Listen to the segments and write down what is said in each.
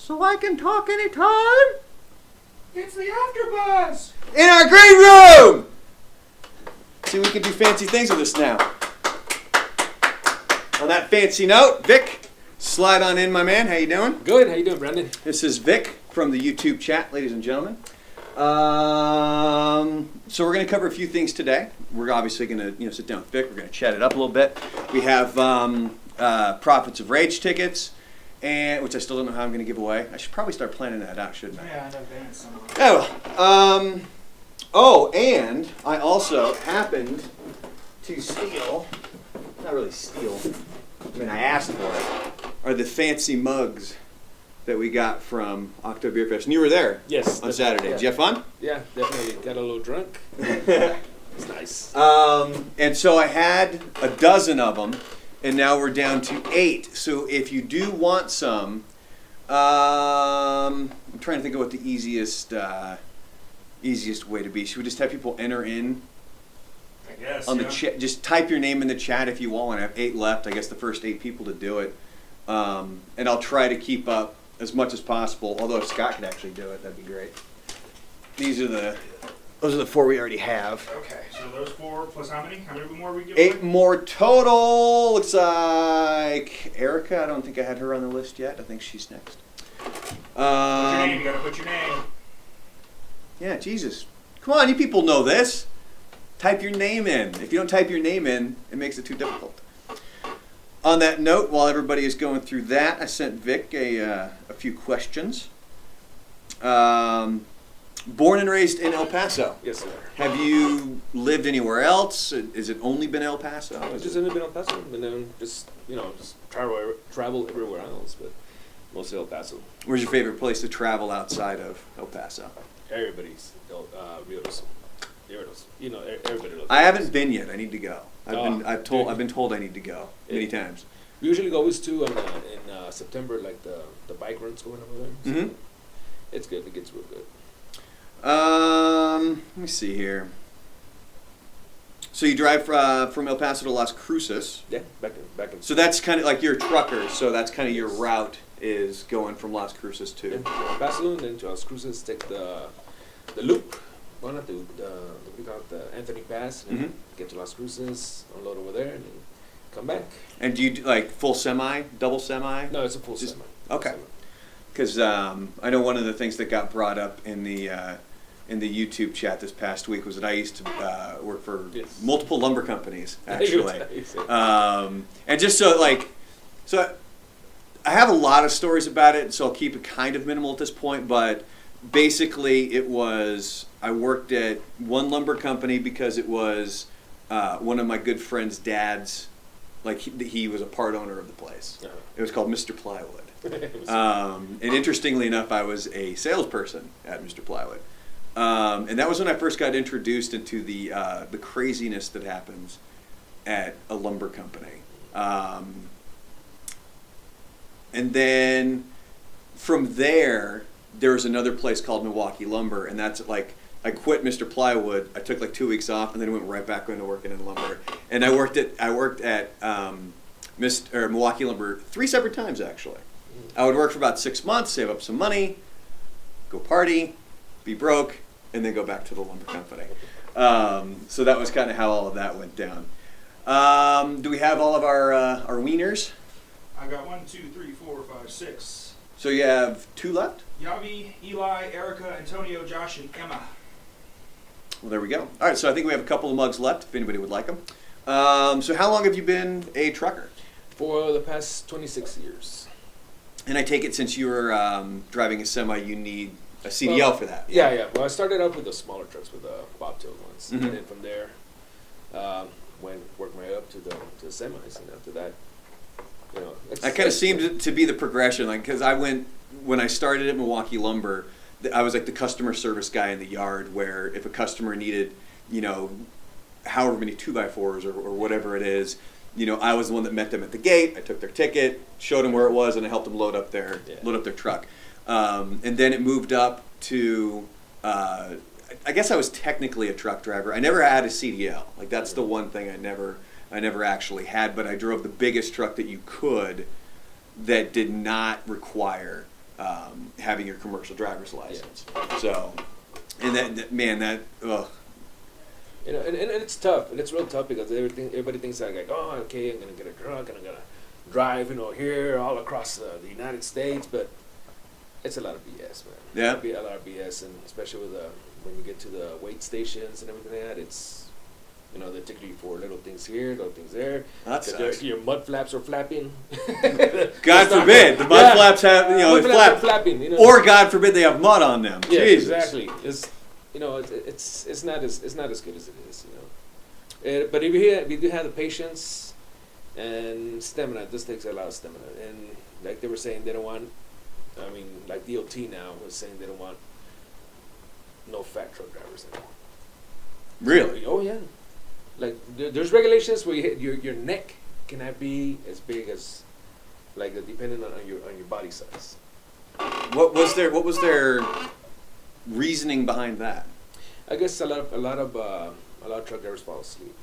so I can talk anytime? It's the AfterBuzz! In our green room! See, we can do fancy things with this now. On that fancy note, Vic, slide on in, my man. How you doing? Good. How you doing, Brandon? This is Vic from the YouTube chat, ladies and gentlemen. So we're going to cover a few things today. We're obviously going to sit down with Vic. We're going to chat it up a little bit. We have Prophets of Rage tickets, and which I still don't know how I'm going to give away. I should probably start planning that out, shouldn't I? Yeah, in advance somewhere. Oh, and I also happened to steal, not really steal, I mean I asked for it, are the fancy mugs that we got from October Beer Fest. And you were there Yes. on Saturday. Yeah. Did you have fun? Yeah, definitely. Got a little drunk. It's nice. And so I had a dozen of them, and now we're down to 8. So if you do want some, I'm trying to think of what the easiest way to be. Should we just have people enter in I guess. on the chat? Just type your name in the chat if you want. I have 8 left. I guess the first 8 people to do it. And I'll try to keep up as much as possible. Although if Scott could actually do it, that'd be great. Those are the 4 we already have. Okay, so those 4 plus how many? How many more are we giving? 8 more total. Looks like Erica. I don't think I had her on the list yet. I think she's next. Put your name. You gotta put your name. Yeah, Jesus. Come on, you people know this. Type your name in. If you don't type your name in, it makes it too difficult. On that note, while everybody is going through that, I sent Vic a few questions. Born and raised in El Paso. Yes, sir. Have you lived anywhere else? Is it only been El Paso? I've just been El Paso, and then just travel everywhere else, but mostly El Paso. Where's your favorite place to travel outside of El Paso? Everybody's Rios. Everybody loves. I haven't been yet. I need to go. I've dude. been told I need to go many times. We usually go always to in September, like the bike runs going over there. So it's good. It gets real good. Let me see here. So you drive from El Paso to Las Cruces. Yeah, back in. So that's kind of like you're a trucker. So that's kind of your route is going from Las Cruces to. El Paso, and then to Las Cruces, take the loop. One at the Anthony Pass, and get to Las Cruces, unload over there, and then come back. And do you do like full semi, double semi? No, it's a full semi. Okay. Because I know one of the things that got brought up in the YouTube chat this past week was that I used to work for multiple lumber companies, actually. And just so I have a lot of stories about it, so I'll keep it kind of minimal at this point, but basically I worked at one lumber company because it was one of my good friend's dad's, like he was a part owner of the place. Uh-huh. It was called Mr. Plywood. And interestingly enough, I was a salesperson at Mr. Plywood. And that was when I first got introduced into the craziness that happens at a lumber company. And then from there was another place called Milwaukee Lumber, and that's like I quit Mr. Plywood. I took like 2 weeks off, and then went right back into working in lumber. And I worked at Milwaukee Lumber 3 separate times actually. I would work for about 6 months, save up some money, go party, be broke, and then go back to the lumber company. So that was kind of how all of that went down. Do we have all of our wieners? I got 1, 2, 3, 4, 5, 6. So you have 2 left? Yavi, Eli, Erica, Antonio, Josh, and Emma. Well, there we go. All right, so I think we have a couple of mugs left if anybody would like them. So how long have you been a trucker? For the past 26 years. And I take it since you were driving a semi, you need a CDL for that. Yeah. Well, I started out with the smaller trucks, with the bobtail ones, and then from there, worked my way up to the semis, and after that, that kind of seemed to be the progression, like because when I started at Milwaukee Lumber, I was like the customer service guy in the yard, where if a customer needed, however many 2x4s or whatever it is, I was the one that met them at the gate. I took their ticket, showed them where it was, and I helped them load up their truck. And then it moved up to, I guess I was technically a truck driver. I never had a CDL. Like that's the one thing I never actually had. But I drove the biggest truck that you could, that did not require having your commercial driver's license. So, and ugh. You know, and it's tough, and it's real tough because everybody thinks like, oh, okay, I'm gonna get a truck, and I'm gonna drive, here all across the United States, but it's a lot of BS, man. Yeah. It'd be a lot of BS, and especially with when you get to the weight stations and everything like that, it's they take you for little things here, little things there. That sucks. Your mud flaps are flapping. God forbid the mud flaps have mud they flaps flap, are flapping, or God forbid they have mud on them. Yeah, Jesus. exactly. It's not as good as it is, but if you do have the patience and stamina, this takes a lot of stamina. And like they were saying, they don't want. Like DOT now was saying they don't want no fat truck drivers anymore. Really? Oh yeah. Like there's regulations where your neck cannot be as big as, like, depending on your body size. What was their reasoning behind that? I guess a lot of truck drivers fall asleep.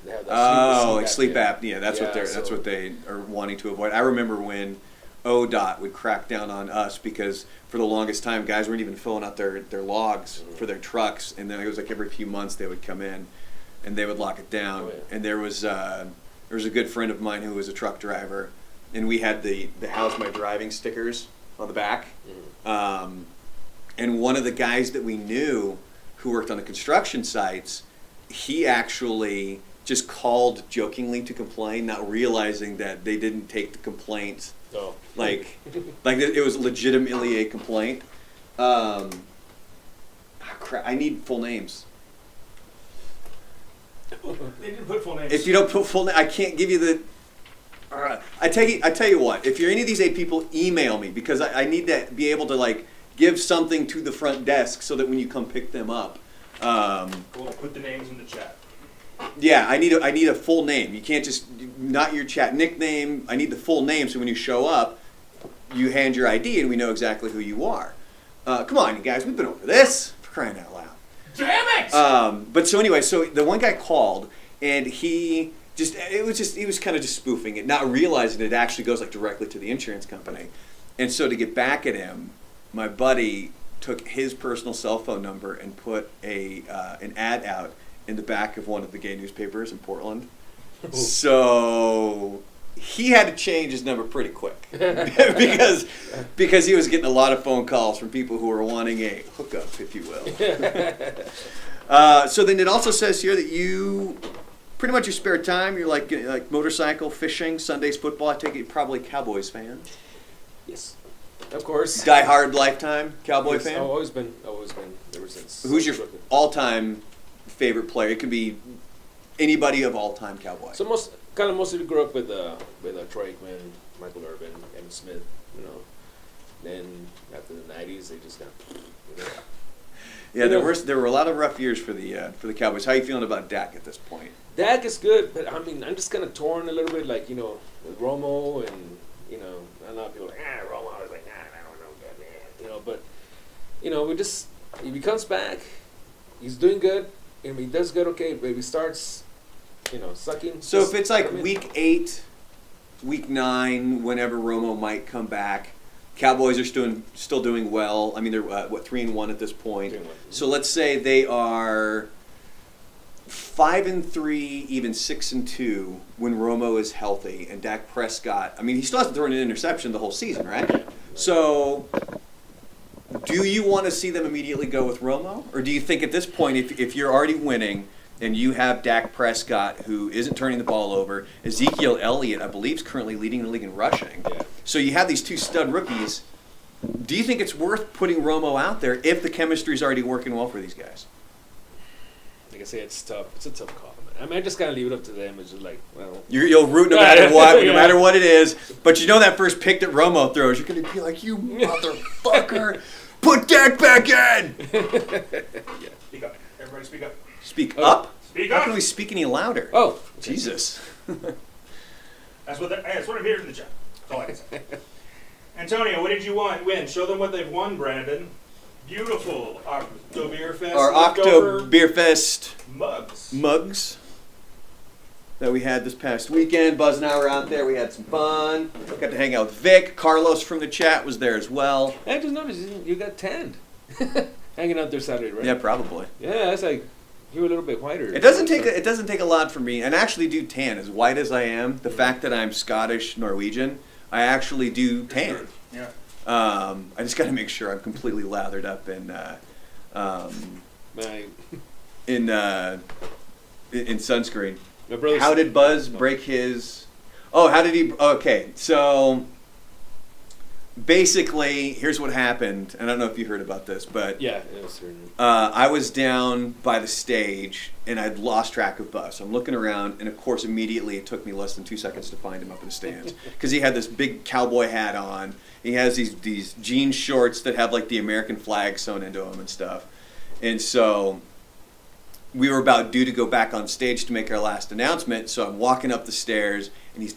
They have that sleep apnea. That's Yeah, what they are wanting to avoid. I remember when ODOT would crack down on us because for the longest time guys weren't even filling out their logs for their trucks, and then it was like every few months they would come in and they would lock it down. Oh, yeah. And there was a good friend of mine who was a truck driver, and we had the how's my driving stickers on the back. Mm-hmm. And one of the guys that we knew who worked on the construction sites, he actually just called jokingly to complain, not realizing that they didn't take the complaint like it was legitimately a complaint. Crap, I need full names. They didn't put full names. If you don't put full name, I can't give you the. I tell you what. If you're any of these 8 people, email me because I need to be able to give something to the front desk so that when you come pick them up. We'll put the names in the chat. Yeah, I need a full name. You can't just not your chat nickname. I need the full name so when you show up, you hand your ID and we know exactly who you are. Come on, you guys, we've been over this for crying out loud. Damn it! But so anyway, so the one guy called and he was kind of just spoofing it, not realizing it actually goes directly to the insurance company. And so to get back at him, my buddy took his personal cell phone number and put an ad out in the back of one of the gay newspapers in Portland. So he had to change his number pretty quick because he was getting a lot of phone calls from people who were wanting a hookup, if you will. So then it also says here that you pretty much your spare time, you're like motorcycle, fishing, Sundays football. I take it you're probably Cowboys fan. Yes, of course. Die hard lifetime Cowboy fan. I've always been ever since. Who's your all-time favorite player? It could be anybody of all-time Cowboy. So mostly grew up with Troy Aikman, Michael Irvin, Emmitt Smith. Then after the '90s, they just got. Yeah, there were a lot of rough years for the Cowboys. How are you feeling about Dak at this point? Dak is good, but I'm just kind of torn a little bit, with Romo and a lot of people are like, Romo. I was like, I don't know that man, but if he comes back, he's doing good. He does good, okay, but if he starts, sucking. So if it's like week 8, week 9, whenever Romo might come back, Cowboys are still doing well. I mean, they're 3-1 at this point. 3-1. So let's say they are 5-3, even 6-2 when Romo is healthy, and Dak Prescott. I mean, he still hasn't thrown an interception the whole season, right? So, do you want to see them immediately go with Romo, or do you think at this point, if you're already winning and you have Dak Prescott who isn't turning the ball over, Ezekiel Elliott, I believe, is currently leading the league in rushing. Yeah. So you have these 2 stud rookies. Do you think it's worth putting Romo out there if the chemistry is already working well for these guys? Like I say, it's tough. It's a tough call, man. I mean, I just gotta leave it up to them. It's just like, well, you'll root no matter what, no matter what it is. But that first pick that Romo throws, you're gonna be like, you motherfucker, put Dak back in. Yeah. Speak up, everybody. Speak up. Speak up. Speak How up. can we speak any louder? Oh, okay. Jesus. That's what I'm here in the chat. That's all I can say. Antonio, what did you win? Show them what they've won, Brandon. Beautiful Octo Beer Fest. Our Octo Beer Fest mugs. Mugs. that we had this past weekend. Buzz and I were out there. We had some fun. Got to hang out with Vic. Carlos from the chat was there as well. I just noticed you got tanned. Hanging out there Saturday, right? Yeah, probably. Yeah, it's like you were a little bit whiter. It doesn't take a lot for me, and I actually do tan. As white as I am, the fact that I'm Scottish Norwegian, I actually do tan. Yeah. I just got to make sure I'm completely lathered up in sunscreen. How did Buzz break his? Oh, how did he? Okay, so basically, here's what happened. And I don't know if you heard about this, but yeah, it was certain. I was down by the stage and I'd lost track of Buzz. So I'm looking around, and of course, immediately it took me less than 2 seconds to find him up in the stands because he had this big cowboy hat on. He has these jean shorts that have like the American flag sewn into them and stuff. And so we were about due to go back on stage to make our last announcement. So I'm walking up the stairs, and he's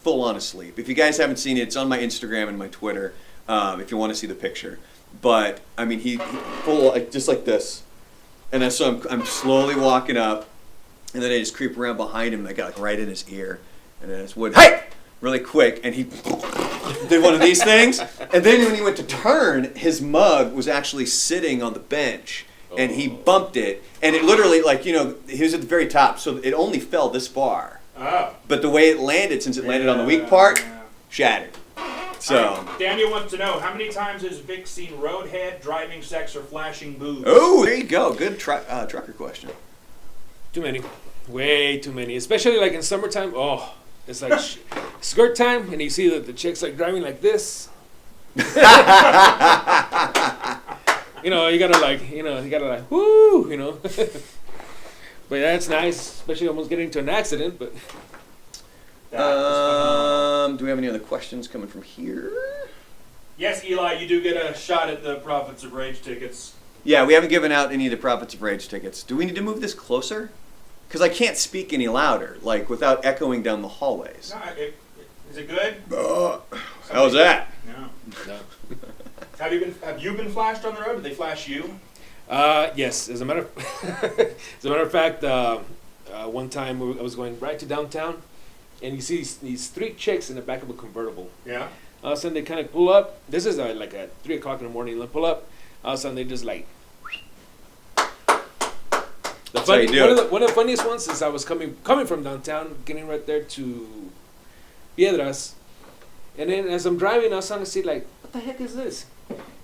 full on asleep. If you guys haven't seen it, it's on my Instagram and my Twitter. If you want to see the picture, but I mean, he full just like this, and so I'm slowly walking up, and then I just creep around behind him, and I got like right in his ear, and then I just went hey really quick, and he did one of these things, and then when he went to turn, his mug was actually sitting on the bench. And he bumped it, and it literally, like, he was at the very top, so it only fell this far. Oh. But the way it landed, since it landed on the weak part, shattered. So Daniel wants to know, how many times has Vic seen roadhead, driving sex, or flashing boobs? Oh, there you go. Good trucker question. Too many. Way too many. Especially like in summertime. Oh, it's like skirt time, and you see the chicks like driving like this. You gotta like, woo, But that's nice, especially almost getting into an accident, but. Do we have any other questions coming from here? Yes, Eli, you do get a shot at the Prophets of Rage tickets. Yeah, we haven't given out any of the Prophets of Rage tickets. Do we need to move this closer? Because I can't speak any louder, like without echoing down the hallways. No, is it good? How's that? No. Have you been flashed on the road? Did they flash you? Yes. As a matter of fact, one time I was going right to downtown, and you see these 3 chicks in the back of a convertible. Yeah. All of a sudden they kind of pull up. This is like at 3 o'clock in the morning. They pull up. All of a sudden they just like. One of the funniest ones is I was coming from downtown, getting right there to Piedras, and then as I'm driving, I was starting to see like, what the heck is this?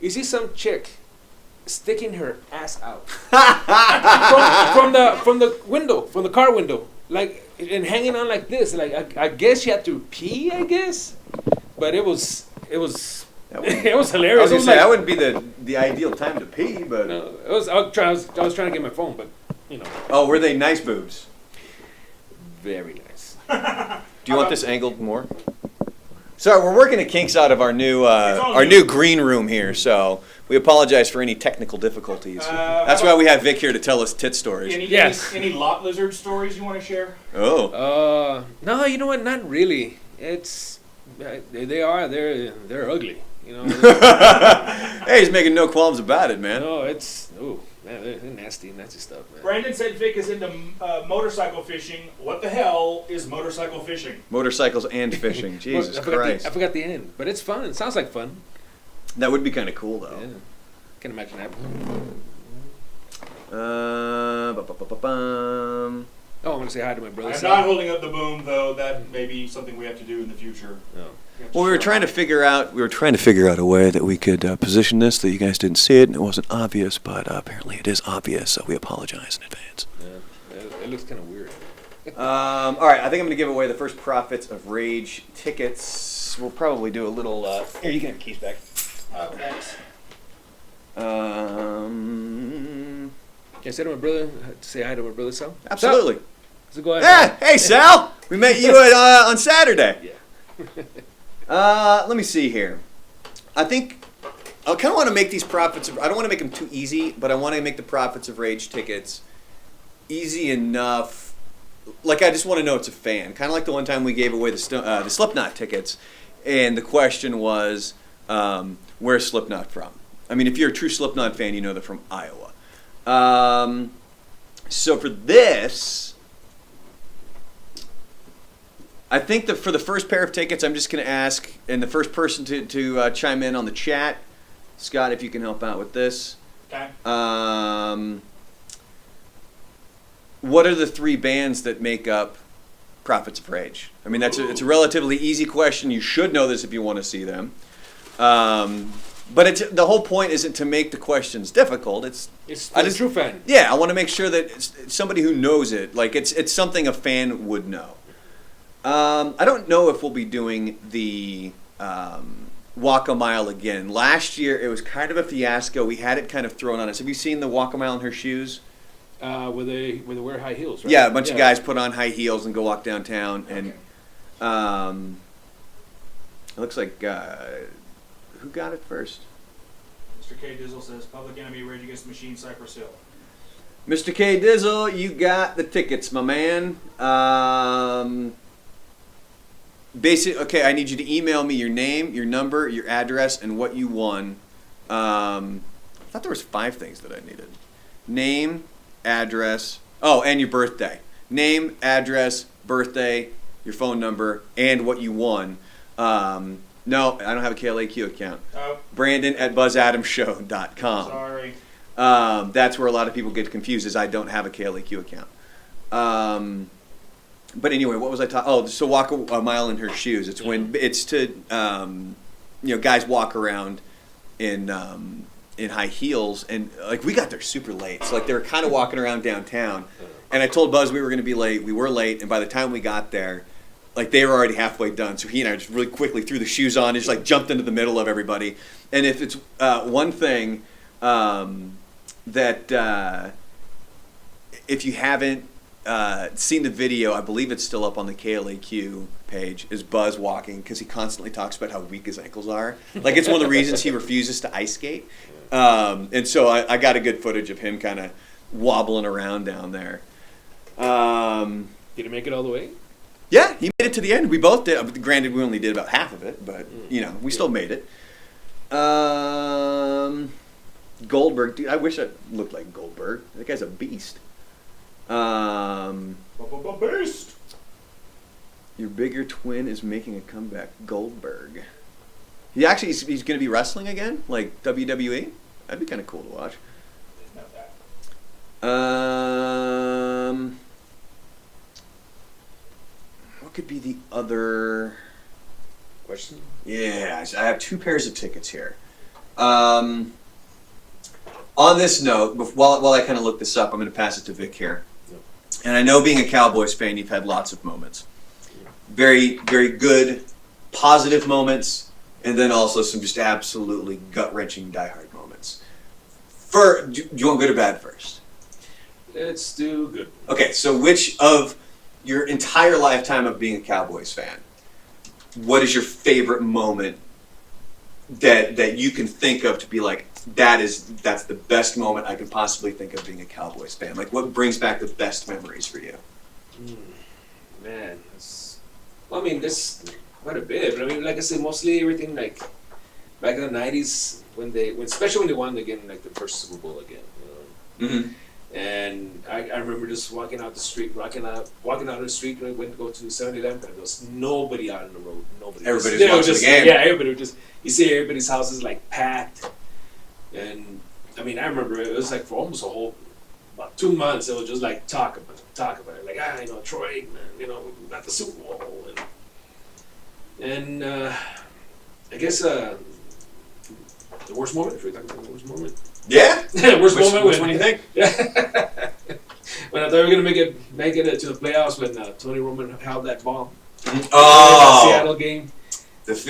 You see some chick sticking her ass out from the window, from the car window, like, and hanging on like this. Like I guess she had to pee, I guess, but it was it was hilarious. I was gonna say that wouldn't be the ideal time to pee, but no, I was trying to get my phone, but Oh, were they nice boobs? Very nice. Do you want this angled more? Sorry, we're working the kinks out of our new green room here, so we apologize for any technical difficulties. That's why we have Vic here to tell us tit stories. Any lot lizard stories you want to share? Oh. No, you know what? Not really. It's they're ugly. Hey, he's making no qualms about it, man. No, man, they're nasty stuff, man. Brandon said Vic is into motorcycle fishing. What the hell is motorcycle fishing? Motorcycles and fishing. Jesus Christ. I forgot the end, but it's fun. It sounds like fun. That would be kind of cool, though. Yeah. Can imagine that. I want to say hi to my brother. I'm not holding up the boom, though. That may be something we have to do in the future. No. Well, we were trying to figure out a way that we could position this that you guys didn't see it and it wasn't obvious, but apparently it is obvious, so we apologize in advance. Yeah, it looks kind of weird. All right, I think I'm going to give away the first Prophets of Rage tickets. We'll probably do a little. Here, you can have your keys back. Oh, thanks. Can I say hi to my brother Sal? Absolutely. So go ahead. Hey, Sal! We met you on Saturday. Yeah. Let me see here. I think I kind of want to make these Prophets of... I don't want to make them too easy, but I want to make the Prophets of Rage tickets easy enough. Like, I just want to know it's a fan. Kind of like the one time we gave away the Slipknot tickets, and the question was, where's Slipknot from? I mean, if you're a true Slipknot fan, you know they're from Iowa. So for this, I think that for the first pair of tickets, I'm just going to ask, and the first person to chime in on the chat, Scott, if you can help out with this. Okay. What are the 3 bands that make up Prophets of Rage? I mean, it's a relatively easy question. You should know this if you want to see them. But the whole point isn't to make the questions difficult. It's a true fan. Yeah, I want to make sure that it's somebody who knows it. Like it's something a fan would know. I don't know if we'll be doing the Walk a Mile again. Last year it was kind of a fiasco. We had it kind of thrown on us. Have you seen the Walk a Mile in her shoes? Where they wear high heels, right? Yeah, a bunch of guys put on high heels and go walk downtown, and it looks like who got it first? Mr. K. Dizzle says Public Enemy, Rage Against the Machine, Cypress Hill. Mr. K. Dizzle, you got the tickets, my man. Okay, I need you to email me your name, your number, your address, and what you won. I thought there was 5 things that I needed. Name, address, and your birthday. Name, address, birthday, your phone number, and what you won. No, I don't have a KLAQ account. Oh. Brandon at buzzadamshow.com. Sorry. That's where a lot of people get confused, is I don't have a KLAQ account. But anyway, what was I talking? Oh, so Walk a Mile in Her Shoes. It's when it's to guys walk around in high heels, and like we got there super late. So like they were kind of walking around downtown, and I told Buzz we were going to be late. We were late, and by the time we got there, like they were already halfway done. So he and I just really quickly threw the shoes on and just like jumped into the middle of everybody. And if it's one thing that if you haven't seen the video, I believe it's still up on the KLAQ page, is Buzz walking, because he constantly talks about how weak his ankles are. Like it's one of the reasons he refuses to ice skate. And so I got a good footage of him kind of wobbling around down there. Did he make it all the way? Yeah, he made it to the end. We both did. Granted, we only did about half of it, but we still made it. Goldberg, dude, I wish I looked like Goldberg. That guy's a beast. Beast. Your bigger twin is making a comeback. Goldberg. He's going to be wrestling again, like WWE. That'd be kind of cool to watch. Not that. What could be the other Question? Yeah, I have 2 pairs of tickets here. On this note, while I kind of look this up, I'm going to pass it to Vic here. And I know, being a Cowboys fan, you've had lots of moments. Very, very good, positive moments, and then also some just absolutely gut-wrenching, diehard moments. Do you want good or bad first? Let's do good. Okay, so which of your entire lifetime of being a Cowboys fan, what is your favorite moment that you can think of to be like, that's the best moment I could possibly think of being a Cowboys fan? Like, what brings back the best memories for you? Man, there's quite a bit. But I mean, like I said, mostly everything like back in the '90s especially when they won again, like the first Super Bowl again. Mm-hmm. And I remember just walking out the street, walking out the street when we went to go to 7-Eleven, and there was nobody out on the road. Nobody. Everybody's watching the game. Yeah, everybody would just, you see everybody's houses like packed. And I mean, I remember it was like for almost about 2 months, it was just like talk about it. Like, Troy, we got the Super Bowl. And I guess the worst moment, if we're talking about the worst moment. Yeah? Worst moment. Which one do you think? Yeah. When I thought we were going to make it to the playoffs when Tony Roman held that ball. Oh! The Seattle game. It was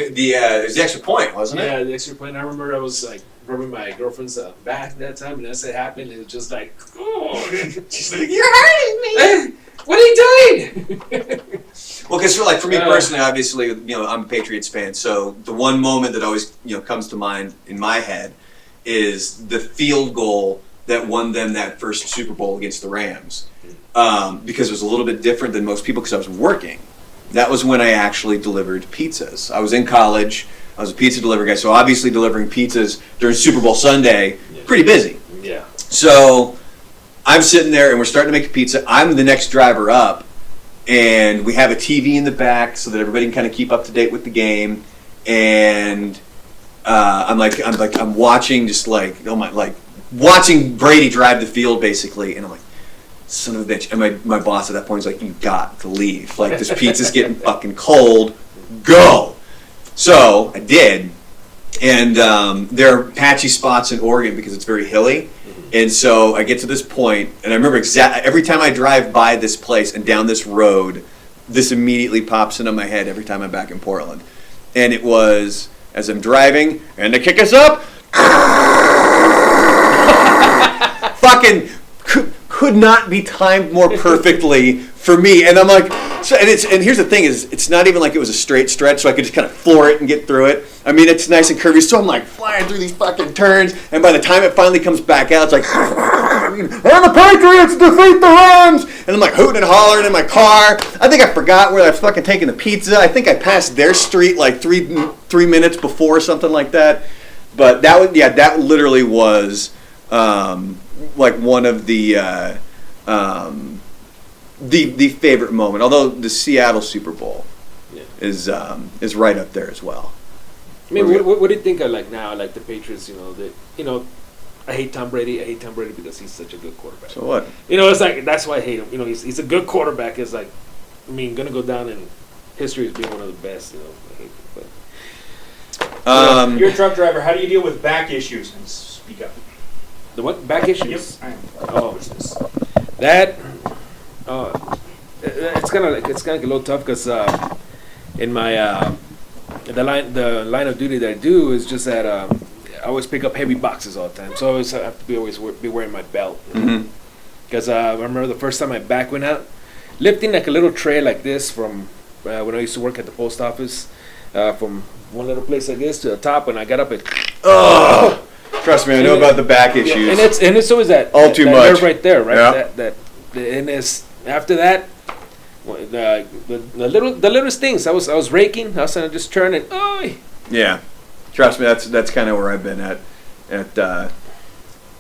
the extra point, wasn't it? Yeah, the extra point. I remember I was like rubbing my girlfriend's back that time, and as it happened, it was just like, oh. She's like, you're hurting me! What are you doing? Well, because for me personally, obviously, I'm a Patriots fan, so the one moment that always comes to mind in my head is the field goal that won them that first Super Bowl against the Rams, because it was a little bit different than most people because I was working. That was when I actually delivered pizzas. I was in college. I was a pizza delivery guy, so obviously delivering pizzas during Super Bowl Sunday, pretty busy. Yeah. So I'm sitting there, and we're starting to make the pizza. I'm the next driver up, and we have a TV in the back so that everybody can kind of keep up to date with the game. And I'm watching just like watching Brady drive the field basically, and I'm like, son of a bitch. And my boss at that point is like, you got to leave. Like, this pizza's getting fucking cold. Go. So I did. And there are patchy spots in Oregon because it's very hilly. And so I get to this point, and I remember every time I drive by this place and down this road, this immediately pops into my head every time I'm back in Portland. And it was, as I'm driving, and they kick us up, fucking could not be timed more perfectly for me. And I'm like, and here's the thing is, it's not even like it was a straight stretch, so I could just kind of floor it and get through it. I mean, it's nice and curvy, so I'm like flying through these fucking turns, and by the time it finally comes back out, it's like, and the Patriots defeat the Rams! And I'm like hooting and hollering in my car. I think I forgot where I was fucking taking the pizza. I think I passed their street like three minutes before, something like that. But that literally was like one of the favorite moment. Although the Seattle Super Bowl is right up there as well. I mean, what do you think of like now, like the Patriots? I hate Tom Brady. I hate Tom Brady because he's such a good quarterback. So what? It's like that's why I hate him. He's a good quarterback. It's like, gonna go down in history as being one of the best. I hate him, but. You're a truck driver. How do you deal with back issues? And speak up. The what? Back issues? Yep. That. It's kind of like a little tough because in my the line of duty that I do is just that I always pick up heavy boxes all the time, so I always have to be wearing my belt. Because I remember the first time my back went out, lifting like a little tray like this from when I used to work at the post office, from one little place like this to the top, and I got up and trust me, I know about the back issues. And it's always that all too much nerve right there, right? Yeah. And it's after that. The littlest things. I was raking. I was trying to just turn it. Yeah, trust me. That's kind of where I've been at.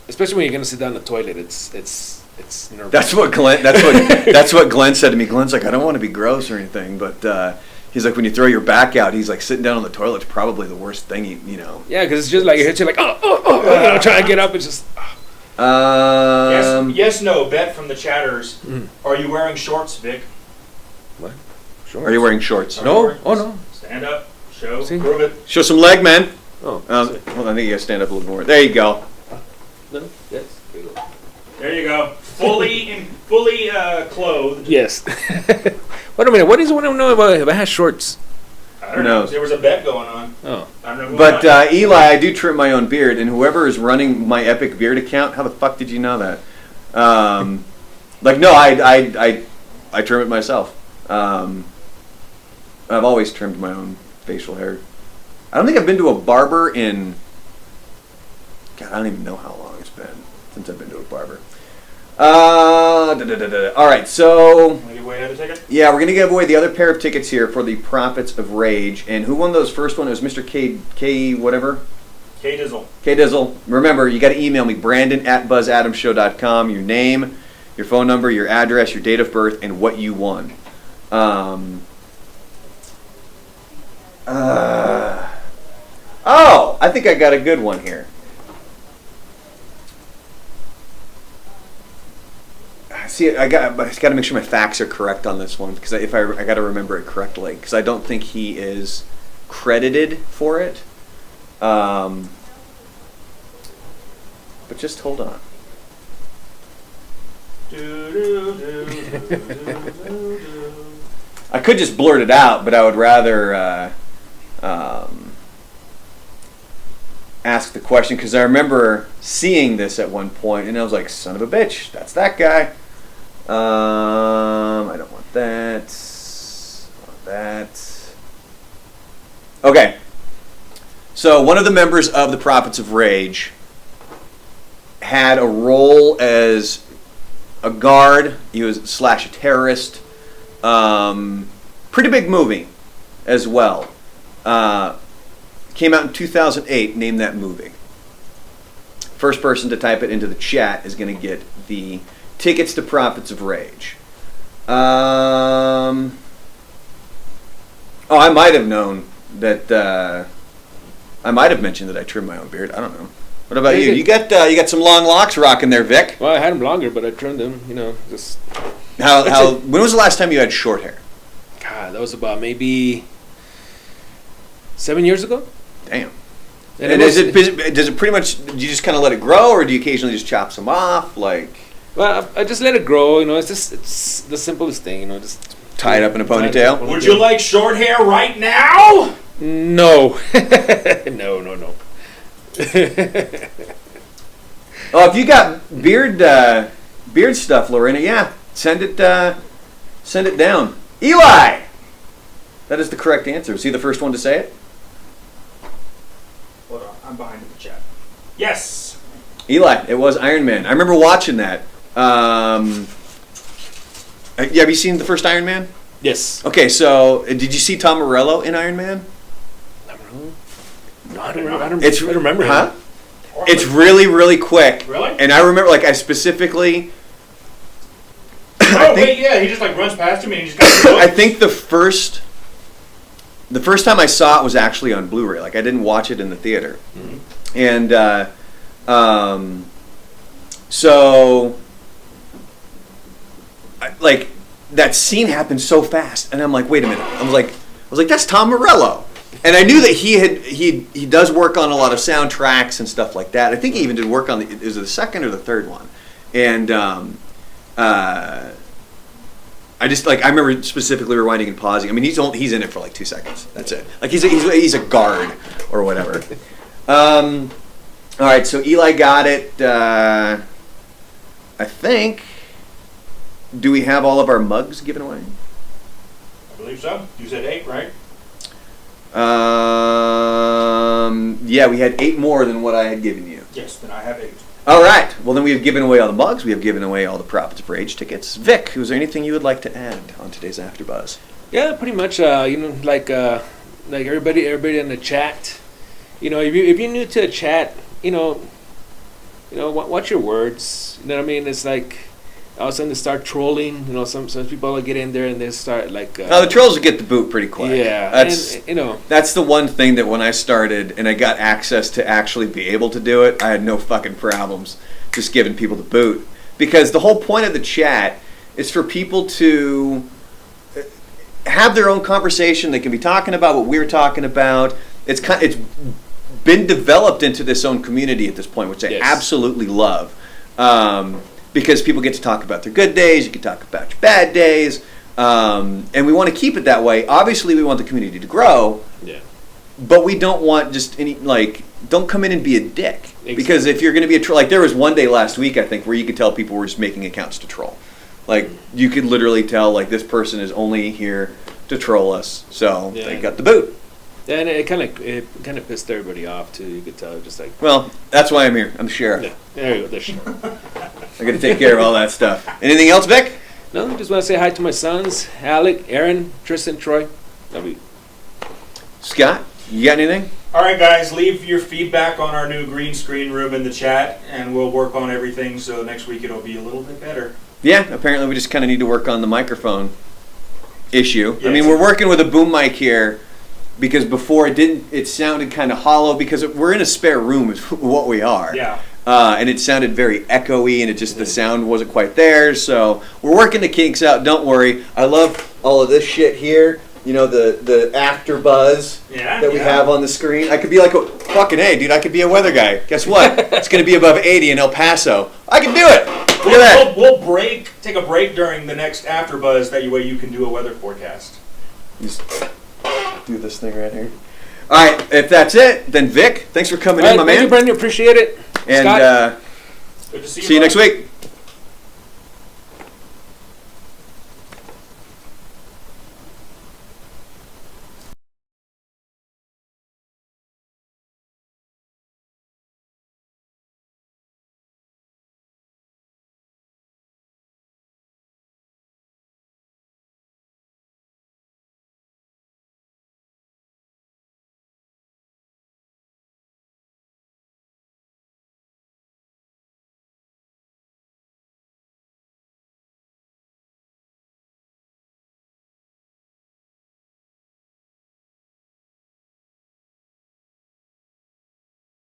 Especially when you're gonna sit down in the toilet. It's nervous. That's what Glenn said to me. Glenn's like, I don't want to be gross or anything, but he's like, when you throw your back out, he's like, sitting down on the toilet's probably the worst thing. Yeah, because it's just like it hits you like trying to get up. It's just. Yes, no. Bet from the chatters. Are you wearing shorts, Vic? What? Shorts? Are you wearing shorts? No. Oh, no. Stand up. Prove it. Show some leg, man. Oh. Well, I think you gotta stand up a little more. There you go. No. Yes. There you go. Fully clothed. Yes. Wait a minute. What does one know about if I have shorts? I don't know. There was a bet going on. Oh. I don't know. But Eli, I do trim my own beard, and whoever is running my Epic Beard account, how the fuck did you know that? I trim it myself. I've always trimmed my own facial hair. I don't think I've been to a barber in. God, I don't even know how long it's been since I've been to a barber. All right, so. Want to give away another ticket? Yeah, we're gonna give away the other pair of tickets here for the Prophets of Rage. And who won those first one? It was Mr. K whatever. K Dizzle. K Dizzle. Remember, you got to email me, Brandon@BuzzAdamsShow.com. Your name, your phone number, your address, your date of birth, and what you won. I think I got a good one here. See, I got to make sure my facts are correct on this one because I got to remember it correctly because I don't think he is credited for it. But just hold on. I could just blurt it out, but I would rather ask the question because I remember seeing this at one point and I was like, son of a bitch, that's that guy. I don't want that. I want that. Okay. So one of the members of the Prophets of Rage had a role as a guard. He was / a terrorist. Pretty big movie as well. Came out in 2008. Name that movie. First person to type it into the chat is going to get the tickets to Prophets of Rage. Oh, I might have known that. I might have mentioned that I trimmed my own beard. I don't know. What about you? You got some long locks rocking there, Vic. Well, I had them longer, but I trimmed them. Just. How? When was the last time you had short hair? God, that was about maybe 7 years ago. Damn. And does it pretty much? Do you just kind of let it grow, or do you occasionally just chop some off? Like. Well, I just let it grow. It's the simplest thing. Just tie it up in a ponytail. Would you like short hair right now? No. No. Oh, if you got beard stuff, Lorena, yeah, send it down. Eli. That is the correct answer. Was he the first one to say it? Hold on, I'm behind in the chat. Yes. Eli, it was Iron Man. I remember watching that. Have you seen the first Iron Man? Yes. Okay, so did you see Tom Morello in Iron Man? No, I don't remember him. Huh? It's really, really quick. Really? And I remember, I specifically. Yeah, he just runs past him and he just kind of. I think the first time I saw it was actually on Blu-ray. I didn't watch it in the theater, and so that scene happened so fast, and I'm like, wait a minute. I was like, that's Tom Morello. And I knew that he does work on a lot of soundtracks and stuff like that. I think he even did work on is it the second or the third one? And I just I remember specifically rewinding and pausing. I mean, he's in it for 2 seconds. That's it. He's a guard or whatever. All right, so Eli got it. I think. Do we have all of our mugs given away? I believe so. You said 8, right? Yeah, we had 8 more than what I had given you. Yes, then I have 8. All right. Well, then we have given away all the mugs. We have given away all the Profits for Age tickets. Vic, was there anything you would like to add on today's AfterBuzz? Yeah, pretty much. Like everybody in the chat. If you're new to a chat, watch your words. You know what I mean? It's all of a sudden they start trolling. Some people will get in there and they start the trolls will get the boot pretty quick. Yeah, that's the one thing that when I started and I got access to actually be able to do it, I had no fucking problems just giving people the boot, because the whole point of the chat is for people to have their own conversation. They can be talking about what we're talking about. It's been developed into this own community at this point, which I absolutely love. Because people get to talk about their good days, you can talk about your bad days, and we want to keep it that way. Obviously, we want the community to grow, but we don't want just any, don't come in and be a dick. Exactly. Because if you're going to be a troll, there was one day last week, I think, where you could tell people were just making accounts to troll. You could literally tell, this person is only here to troll us, so they got the boot. Yeah, and it kind of pissed everybody off too. You could tell, Well, that's why I'm here. I'm the sheriff. Yeah, there you go, the sheriff. I got to take care of all that stuff. Anything else, Vic? No, I just want to say hi to my sons, Alec, Aaron, Tristan, Troy. Love you. Scott, you got anything? All right, guys, leave your feedback on our new green screen room in the chat, and we'll work on everything so next week it'll be a little bit better. Yeah, apparently we just kind of need to work on the microphone issue. Yeah, I mean, we're working with a boom mic here. Because before it sounded kind of hollow, because we're in a spare room is what we are. Yeah. And it sounded very echoey, and the sound wasn't quite there. So we're working the kinks out. Don't worry. I love all of this shit here. The AfterBuzz that we have on the screen. I could be fucking hey, dude. I could be a weather guy. Guess what? It's going to be above 80 in El Paso. I can do it. Look at that. We'll take a break during the next AfterBuzz. That way you can do a weather forecast. Just do this thing right here. All right, if that's it, then Vic, thanks for coming in, my man. Thank you, Brendan. Appreciate it. And good to see you next week.